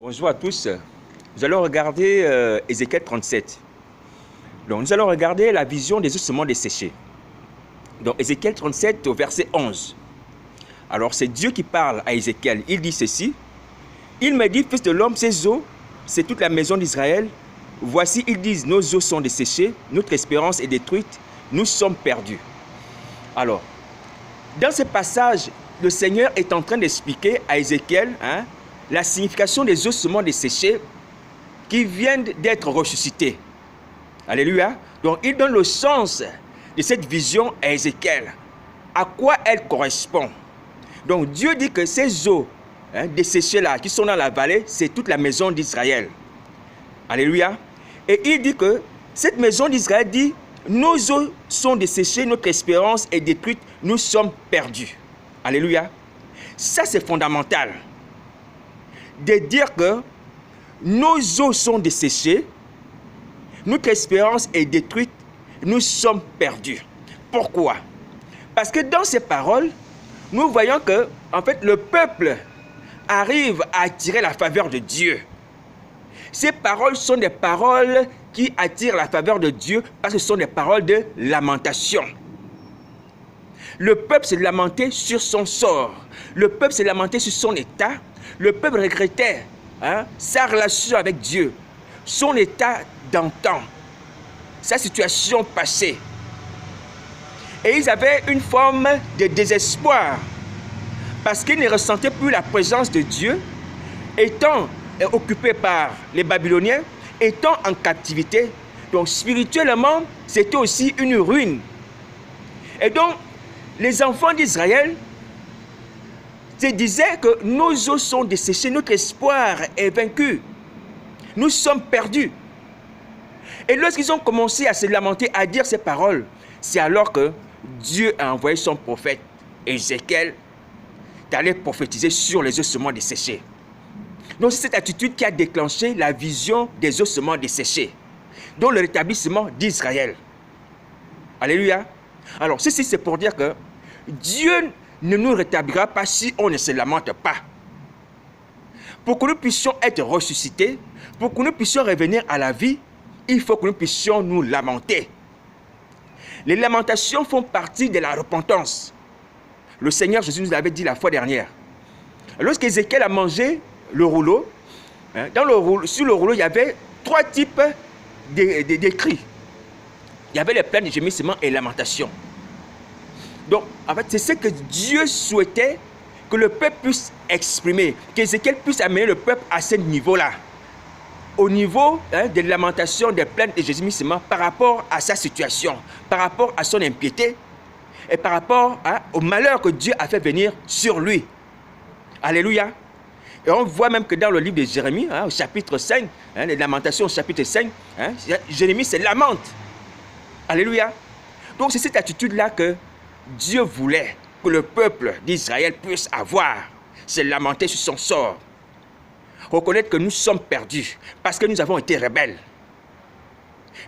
Bonjour à tous. Nous allons regarder Ézéchiel 37. Donc, nous allons regarder la vision des ossements desséchés. Donc, Ézéchiel 37 au verset 11. Alors, c'est Dieu qui parle à Ézéchiel. Il dit ceci. Il me dit, fils de l'homme, ces eaux, c'est toute la maison d'Israël. Voici, ils disent, nos eaux sont desséchées, notre espérance est détruite, nous sommes perdus. Alors, dans ce passage, le Seigneur est en train d'expliquer à Ézéchiel la signification des ossements desséchés qui viennent d'être ressuscités. Alléluia. Donc, il donne le sens de cette vision à Ézéchiel. À quoi elle correspond? Donc, Dieu dit que ces eaux desséchées-là, qui sont dans la vallée, c'est toute la maison d'Israël. Alléluia. Et il dit que cette maison d'Israël dit, nos eaux sont desséchées, notre espérance est détruite, nous sommes perdus. Alléluia. Ça, c'est fondamental. De dire que nos eaux sont desséchées, notre espérance est détruite, nous sommes perdus. Pourquoi? Parce que dans ces paroles, nous voyons que, en fait, le peuple arrive à attirer la faveur de Dieu. Ces paroles sont des paroles qui attirent la faveur de Dieu parce que ce sont des paroles de lamentation. Le peuple s'est lamenté sur son sort. Le peuple s'est lamenté sur son état. Le peuple regrettait sa relation avec Dieu, son état d'antan, sa situation passée. Et ils avaient une forme de désespoir parce qu'ils ne ressentaient plus la présence de Dieu, étant occupés par les Babyloniens, étant en captivité. Donc spirituellement, c'était aussi une ruine. Et donc, les enfants d'Israël se disaient que nos eaux sont desséchées, notre espoir est vaincu. Nous sommes perdus. Et lorsqu'ils ont commencé à se lamenter, à dire ces paroles, c'est alors que Dieu a envoyé son prophète Ézéchiel d'aller prophétiser sur les ossements desséchés. Donc c'est cette attitude qui a déclenché la vision des ossements desséchés, dont le rétablissement d'Israël. Alléluia. Alors ceci c'est pour dire que Dieu ne nous rétablira pas si on ne se lamente pas. Pour que nous puissions être ressuscités, pour que nous puissions revenir à la vie, il faut que nous puissions nous lamenter. Les lamentations font partie de la repentance. Le Seigneur Jésus nous l'avait dit la fois dernière. Lorsqu'Ézéchiel a mangé le rouleau, sur le rouleau, il y avait trois types de cris. Il y avait les plaintes, de gémissements et lamentations. Donc, en fait, c'est ce que Dieu souhaitait que le peuple puisse exprimer, qu'Ézéchiel puisse amener le peuple à ce niveau-là. Au niveau des lamentations, des plaintes et des gémissements par rapport à sa situation, par rapport à son impiété et par rapport au malheur que Dieu a fait venir sur lui. Alléluia. Et on voit même que dans le livre de Jérémie, au chapitre 5, les lamentations au chapitre 5, Jérémie se lamente. Alléluia. Donc c'est cette attitude-là que Dieu voulait que le peuple d'Israël puisse avoir, se lamenter sur son sort. Reconnaître que nous sommes perdus parce que nous avons été rebelles.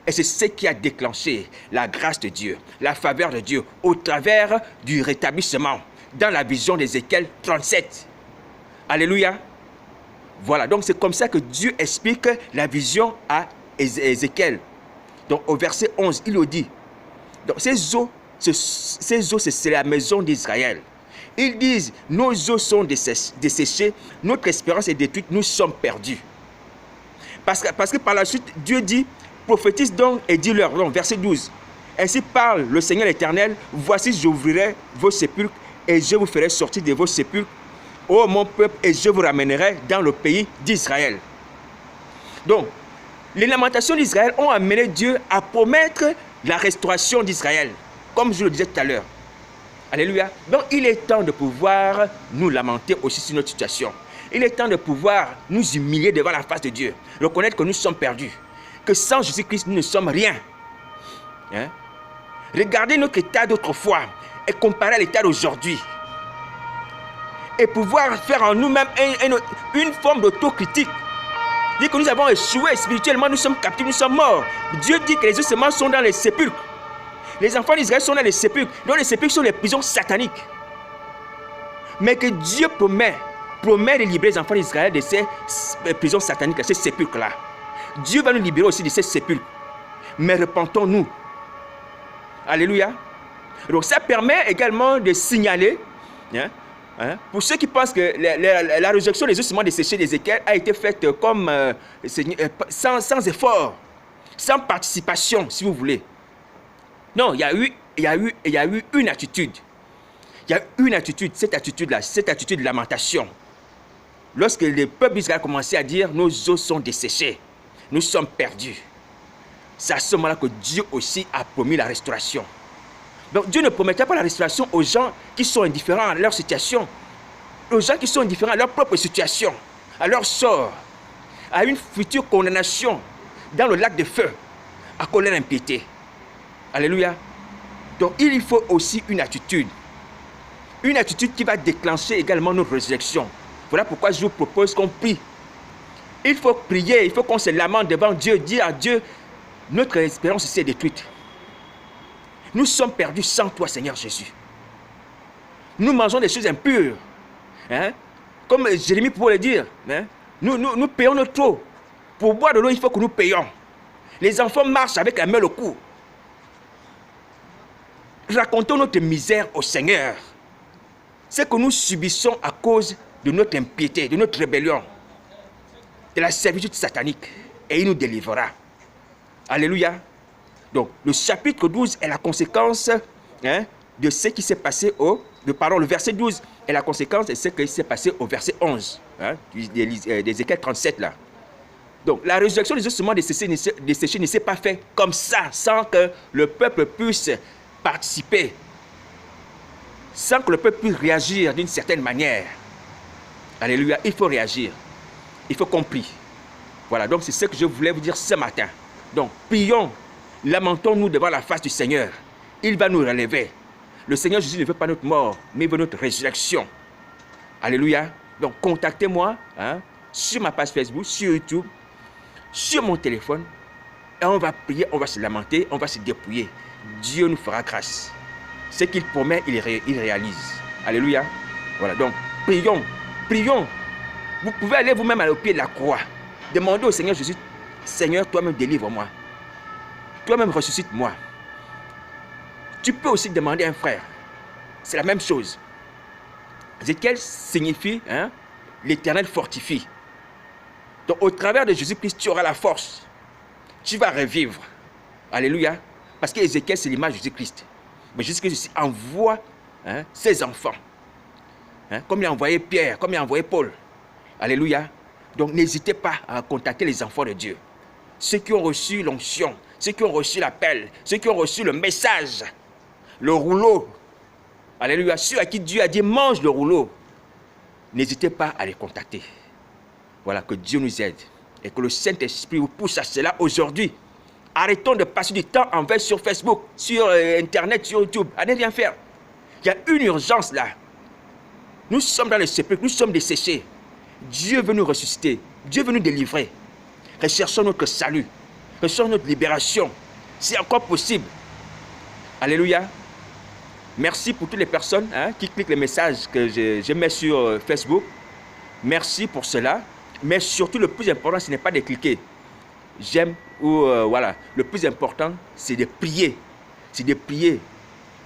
Et c'est ce qui a déclenché la grâce de Dieu, la faveur de Dieu au travers du rétablissement dans la vision d'Ézéchiel 37. Alléluia. Voilà, donc c'est comme ça que Dieu explique la vision à Ézéchiel. Donc au verset 11, il le dit. Donc ces eaux, c'est la maison d'Israël. Ils disent, nos eaux sont desséchées, notre espérance est détruite, nous sommes perdus. Parce que par la suite, Dieu dit, prophétise donc et dis-leur, donc verset 12. Ainsi parle le Seigneur l'Éternel, voici j'ouvrirai vos sépulcres et je vous ferai sortir de vos sépulcres, ô mon peuple, et je vous ramènerai dans le pays d'Israël. Donc, les lamentations d'Israël ont amené Dieu à promettre la restauration d'Israël, comme je le disais tout à l'heure. Alléluia. Donc, il est temps de pouvoir nous lamenter aussi sur notre situation. Il est temps de pouvoir nous humilier devant la face de Dieu. Reconnaître que nous sommes perdus. Que sans Jésus-Christ, nous ne sommes rien. Regardez notre état d'autrefois et comparer à l'état d'aujourd'hui. Et pouvoir faire en nous-mêmes une forme d'autocritique. Dire que nous avons échoué spirituellement, nous sommes captifs, nous sommes morts. Dieu dit que les ossements sont dans les sépulcres. Les enfants d'Israël sont dans les sépulcres. Donc les sépulcres sont les prisons sataniques. Mais que Dieu promet promet de libérer les enfants d'Israël de ces prisons sataniques, de ces sépulcres-là. Dieu va nous libérer aussi de ces sépulcres. Mais repentons-nous. Alléluia. Donc ça permet également de signaler, pour ceux qui pensent que la résurrection des ossements desséchés d'Ézéchiel a été faite comme sans effort, sans participation, si vous voulez. Non, il y a eu une attitude. Il y a une attitude, cette attitude-là, cette attitude de lamentation. Lorsque le peuple d'Israël a commencé à dire, nos os sont desséchés, nous sommes perdus. C'est à ce moment-là que Dieu aussi a promis la restauration. Donc Dieu ne promettait pas la restauration aux gens qui sont indifférents à leur situation, aux gens qui sont indifférents à leur propre situation, à leur sort, à une future condamnation dans le lac de feu, à cause de l'impiété. Alléluia. Donc il faut aussi une attitude qui va déclencher également notre résurrection. Voilà pourquoi je vous propose qu'on prie. Il faut prier, il faut qu'on se lamente devant Dieu, dire à Dieu, notre espérance ici est détruite. Nous sommes perdus sans toi, Seigneur Jésus. Nous mangeons des choses impures. Comme Jérémie pouvait le dire, nous payons notre eau. Pour boire de l'eau, il faut que nous payions. Les enfants marchent avec la main au cou. Racontons notre misère au Seigneur. Ce que nous subissons à cause de notre impiété, de notre rébellion, de la servitude satanique. Et il nous délivrera. Alléluia. Donc, le chapitre 12 est la conséquence de ce qui s'est passé le verset 12 est la conséquence de ce qui s'est passé au verset 11 d'Ézéchiel 37 là. Donc, la résurrection des ossements desséchés ne s'est pas faite comme ça, sans que le peuple puisse participer, sans que le peuple puisse réagir d'une certaine manière. Alléluia, il faut réagir. Il faut qu'on prie. Voilà, donc c'est ce que je voulais vous dire ce matin. Donc, prions, lamentons-nous devant la face du Seigneur. Il va nous relever. Le Seigneur Jésus ne veut pas notre mort, mais il veut notre résurrection. Alléluia. Donc, contactez-moi sur ma page Facebook, sur YouTube, sur mon téléphone. Et on va prier, on va se lamenter, on va se dépouiller. Dieu nous fera grâce. Ce qu'il promet, il réalise. Alléluia. Voilà, donc, prions, prions. Vous pouvez aller vous-même au pied de la croix. Demandez au Seigneur Jésus, Seigneur, toi-même délivre-moi. Toi-même ressuscite-moi. Tu peux aussi demander à un frère. C'est la même chose. Ézéchiel signifie, l'Éternel fortifie. Donc au travers de Jésus-Christ, tu auras la force. Tu vas revivre. Alléluia. Parce que Ézéchiel, c'est l'image de Jésus-Christ. Mais Jésus-Christ envoie ses enfants. Comme il a envoyé Pierre, comme il a envoyé Paul. Alléluia. Donc n'hésitez pas à contacter les enfants de Dieu. Ceux qui ont reçu l'onction, ceux qui ont reçu l'appel, ceux qui ont reçu le message, le rouleau. Alléluia. Ceux à qui Dieu a dit mange le rouleau. N'hésitez pas à les contacter. Voilà, que Dieu nous aide. Et que le Saint-Esprit vous pousse à cela aujourd'hui. Arrêtons de passer du temps en veille sur Facebook, sur Internet, sur YouTube. À ne rien faire. Il y a une urgence là. Nous sommes dans le sépulcre, nous sommes desséchés. Dieu veut nous ressusciter. Dieu veut nous délivrer. Recherchons notre salut. Recherchons notre libération. C'est encore possible. Alléluia. Merci pour toutes les personnes qui cliquent les messages que je mets sur Facebook. Merci pour cela. Mais surtout, le plus important, ce n'est pas de cliquer. J'aime ou voilà. Le plus important, c'est de prier. C'est de prier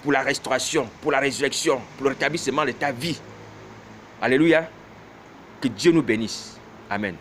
pour la restauration, pour la résurrection, pour le rétablissement de ta vie. Alléluia. Que Dieu nous bénisse. Amen.